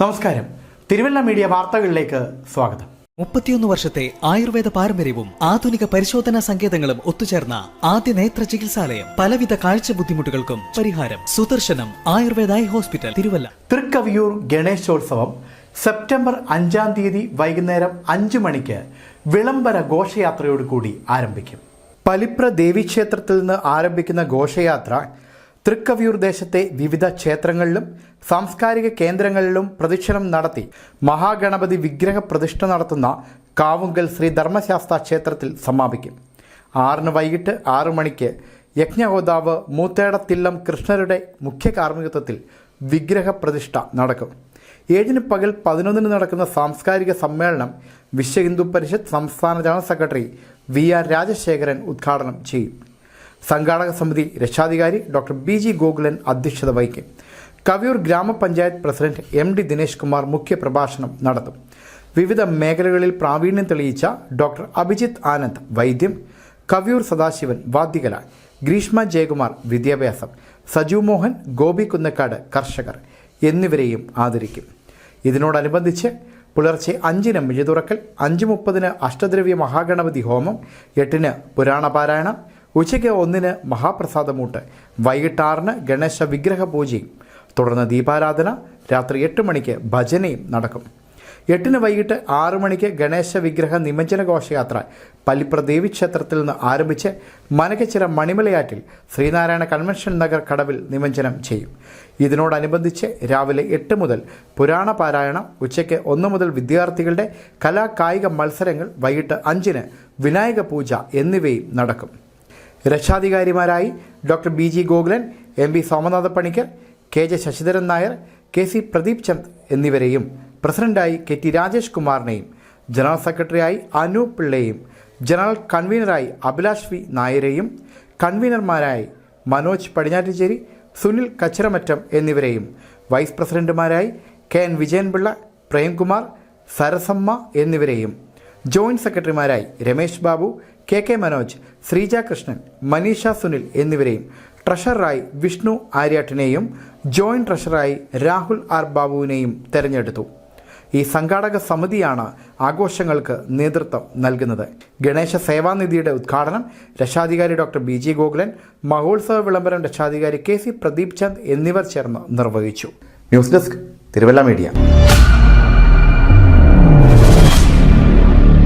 നമസ്കാരം. തിരുവല്ല മീഡിയ വാർത്തകളിലേക്ക് സ്വാഗതം. 31 വർഷത്തെ ആയുർവേദ പാരമ്പര്യവും ആധുനിക പരിശോധനാ സങ്കേതങ്ങളും ഒത്തുചേർന്ന ആദ്യ നേത്ര ചികിത്സാലയം. പലവിധ കാഴ്ച ബുദ്ധിമുട്ടുകൾക്കും പരിഹാരം. സുദർശനം ആയുർവേദ ഹോസ്പിറ്റൽ, തിരുവല്ല. തൃക്കവിയൂർ ഗണേശോത്സവം സെപ്റ്റംബർ 5-ാം തീയതി വൈകുന്നേരം 5 മണിക്ക് വിളംബര ഘോഷയാത്രയോടുകൂടി ആരംഭിക്കും. പലിപ്ര ദേവീക്ഷേത്രത്തിൽ നിന്ന് ആരംഭിക്കുന്ന ഘോഷയാത്ര തൃക്കവിയൂർ ദേശത്തെ വിവിധ ക്ഷേത്രങ്ങളിലും സാംസ്കാരിക കേന്ദ്രങ്ങളിലും പ്രദക്ഷിണം നടത്തി മഹാഗണപതി വിഗ്രഹ പ്രതിഷ്ഠ നടത്തുന്ന കാവുങ്കൽ ശ്രീ ധർമ്മശാസ്ത്ര ക്ഷേത്രത്തിൽ സമാപിക്കും. 6-ന് വൈകിട്ട് 6 മണിക്ക് യജ്ഞഹോതാവ് മൂത്തേടത്തില്ലം കൃഷ്ണരുടെ മുഖ്യ കാർമ്മികത്വത്തിൽ വിഗ്രഹ പ്രതിഷ്ഠ നടക്കും. 7-ന് പകൽ 11-ന് നടക്കുന്ന സാംസ്കാരിക സമ്മേളനം വിശ്വ ഹിന്ദു പരിഷത്ത് സംസ്ഥാന ജനറൽ സെക്രട്ടറി VR രാജശേഖരൻ ഉദ്ഘാടനം ചെയ്യും. സംഘാടക സമിതി രക്ഷാധികാരി ഡോക്ടർ BG ഗോകുലൻ അധ്യക്ഷത വഹിക്കും. കവിയൂർ ഗ്രാമപഞ്ചായത്ത് പ്രസിഡന്റ് MD ദിനേശ് കുമാർ മുഖ്യപ്രഭാഷണം നടത്തും. വിവിധ മേഖലകളിൽ പ്രാവീണ്യം തെളിയിച്ച ഡോക്ടർ അഭിജിത്ത് ആനന്ദ് വൈദ്യം, കവിയൂർ സദാശിവൻ വാദ്യകല, ഗ്രീഷ്മ ജയകുമാർ വിദ്യാഭ്യാസം, സജു മോഹൻ, ഗോപി കുന്നക്കാട് കർഷകർ എന്നിവരെയും ആദരിക്കും. ഇതിനോടനുബന്ധിച്ച് പുലർച്ചെ 5-ന് മിഴിതുറക്കൽ, 5:30-ന് അഷ്ടദ്രവ്യ മഹാഗണപതി ഹോമം, 8-ന് പുരാണപാരായണം, ഉച്ചയ്ക്ക് 1-ന് മഹാപ്രസാദമൂട്ട്, വൈകിട്ട് 6-ന് ഗണേശ വിഗ്രഹ പൂജയും തുടർന്ന് ദീപാരാധന, രാത്രി 8 മണിക്ക് ഭജനയും നടക്കും. 8-ന് വൈകിട്ട് 6 മണിക്ക് ഗണേശ വിഗ്രഹ നിമജ്ജന ഘോഷയാത്ര പലിപ്ര ദേവീക്ഷേത്രത്തിൽ നിന്ന് ആരംഭിച്ച് മനകച്ചിറ മണിമലയാറ്റിൽ ശ്രീനാരായണ കൺവെൻഷൻ നഗർ കടവിൽ നിമജ്ജനം ചെയ്യും. ഇതിനോടനുബന്ധിച്ച് രാവിലെ 8 മുതൽ പുരാണ പാരായണം, ഉച്ചയ്ക്ക് 1 മുതൽ വിദ്യാർത്ഥികളുടെ കലാകായിക മത്സരങ്ങൾ, വൈകിട്ട് 5-ന് വിനായക പൂജ എന്നിവയും നടക്കും. രക്ഷാധികാരിമാരായി doctor BG Gokulan, MB Somanatha Panicker, KJ Sasidharan Nair, KC Pradeep Chand എന്നിവരെയും, പ്രസിഡന്റായി KT രാജേഷ് കുമാറിനെയും, ജനറൽ സെക്രട്ടറിയായി അനു പിള്ളയെയും, ജനറൽ കൺവീനറായി അഭിലാഷ് V നായരെയും, കൺവീനർമാരായി മനോജ് പടിഞ്ഞാറ്റുചേരി, സുനിൽ കച്ചിറമറ്റം എന്നിവരെയും, വൈസ് പ്രസിഡന്റുമാരായി KN വിജയൻപിള്ള, പ്രേംകുമാർ, സരസമ്മ എന്നിവരെയും, ജോയിന്റ് സെക്രട്ടറിമാരായി രമേശ് ബാബു, KK മനോജ്, ശ്രീജ കൃഷ്ണൻ, മനീഷ സുനിൽ എന്നിവരെയും, ട്രഷററായി വിഷ്ണു ആര്യാട്ടിനെയും, ജോയിന്റ് ട്രഷററായി രാഹുൽ R ബാബുവിനെയും തെരഞ്ഞെടുത്തു. ഈ സംഘാടക സമിതിയാണ് ആഘോഷങ്ങൾക്ക് നേതൃത്വം നൽകുന്നത്. ഗണേശ സേവാനിധിയുടെ ഉദ്ഘാടനം രക്ഷാധികാരി ഡോക്ടർ BG ഗോകുലൻ, മഹോത്സവ വിളംബരം രക്ഷാധികാരി KC പ്രദീപ് ചന്ദ് എന്നിവർ ചേർന്ന് നിർവഹിച്ചു. News desk, Thiruvalla media.